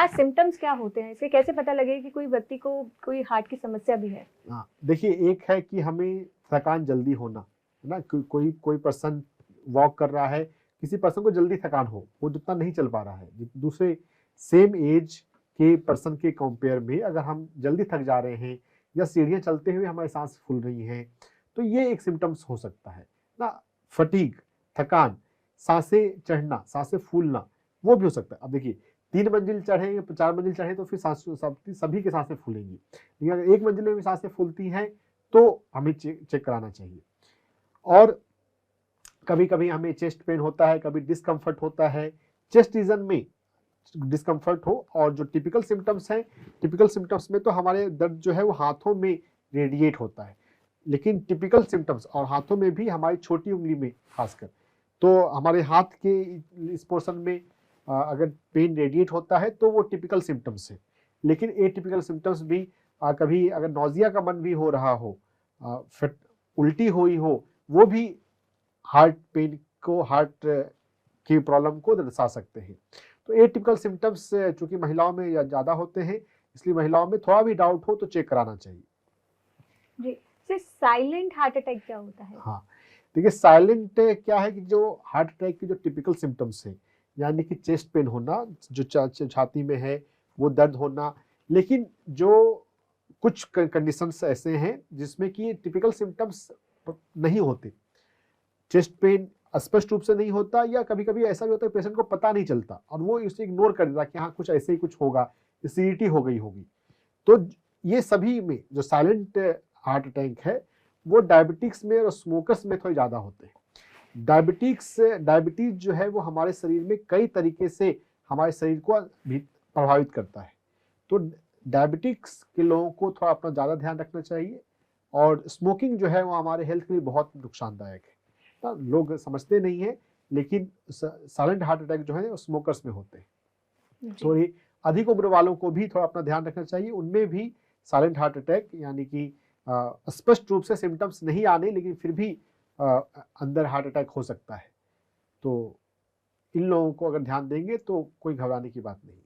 क्या सिम्टम्स क्या होते हैं, इससे कैसे पता लगे कि कोई व्यक्ति को कोई हार्ट की समस्या भी है? हाँ, देखिए, एक है कि हमें थकान जल्दी होना, है ना? कोई कोई पर्सन वॉक कर रहा है, किसी पर्सन को जल्दी थकान हो, वो जितना नहीं चल पा रहा है, दूसरे सेम एज के पर्सन के कंपेयर में अगर हम जल्दी थक जा रहे हैं या सीढ़ियां चलते हुए हमारी सांस फूल रही हैं, तो ये एक सिम्टम्स हो सकता है ना। फटीग, थकान, सांसें चढ़ना, सांसें फूलना, वो भी हो सकता है। अब देखिए, 3 मंजिल चढ़े या 4 मंजिल चढ़े तो फिर सभी की सांसें फूलेंगी, लेकिन अगर 1 मंजिल में भी सांसें फूलती हैं तो हमें चेक कराना चाहिए। और कभी कभी हमें चेस्ट पेन होता है, कभी डिस्कम्फर्ट होता है, चेस्ट रीजन में डिस्कम्फर्ट हो। और जो टिपिकल सिम्टम्स हैं, टिपिकल सिम्टम्स में तो हमारे दर्द जो है वो हाथों में रेडिएट होता है, लेकिन टिपिकल सिम्टम्स और हाथों में भी हमारी छोटी उंगली में खासकर, तो हमारे हाथ के इस पोर्शन में अगर पेन रेडिएट होता है तो वो टिपिकल सिम्टम्स है। लेकिन एटिपिकल सिम्टम्स भी, कभी अगर नौजिया का मन भी हो रहा हो, फिर उल्टी हुई हो, वो भी हार्ट पेन को, हार्ट की प्रॉब्लम को दर्शा सकते हैं। तो एटिपिकल सिम्टम्स चूंकि महिलाओं में ज़्यादा होते हैं, इसलिए महिलाओं में थोड़ा भी डाउट हो तो चेक कराना चाहिए। जी, साइलेंट हार्ट अटैक क्या होता है? हाँ, देखिए, साइलेंट क्या है कि जो हार्ट अटैक की जो टिपिकल सिम्टम्स हैं, यानी कि चेस्ट पेन होना, जो छाती में है वो दर्द होना, लेकिन जो कुछ कंडीशंस ऐसे हैं जिसमें कि टिपिकल सिम्टम्स नहीं होते, चेस्ट पेन स्पष्ट रूप से नहीं होता, या कभी कभी ऐसा भी होता है पेशेंट को पता नहीं चलता और वो इसे इग्नोर कर देता कि हाँ कुछ ऐसे ही कुछ होगा, एसिडिटी हो गई होगी। तो ये सभी में जो साइलेंट हार्ट अटैक है वो डायबिटिक्स में और स्मोकर्स में थोड़े ज़्यादा होते हैं। डायबिटीज जो है वो हमारे शरीर में कई तरीके से हमारे शरीर को भी प्रभावित करता है। तो डायबिटिक्स के लोगों को थोड़ा अपना ज़्यादा ध्यान रखना चाहिए। और स्मोकिंग जो है वो हमारे हेल्थ के लिए बहुत नुकसानदायक है, तो लोग समझते नहीं है, लेकिन साइलेंट हार्ट अटैक जो है वो स्मोकर्स में होते हैं। थोड़ी अधिक उम्र वालों को भी थोड़ा अपना ध्यान रखना चाहिए, उनमें भी साइलेंट हार्ट अटैक यानी कि स्पष्ट रूप से सिम्टम्स नहीं आने लेकिन फिर भी अंदर हार्ट अटैक हो सकता है। तो इन लोगों को अगर ध्यान देंगे तो कोई घबराने की बात नहीं।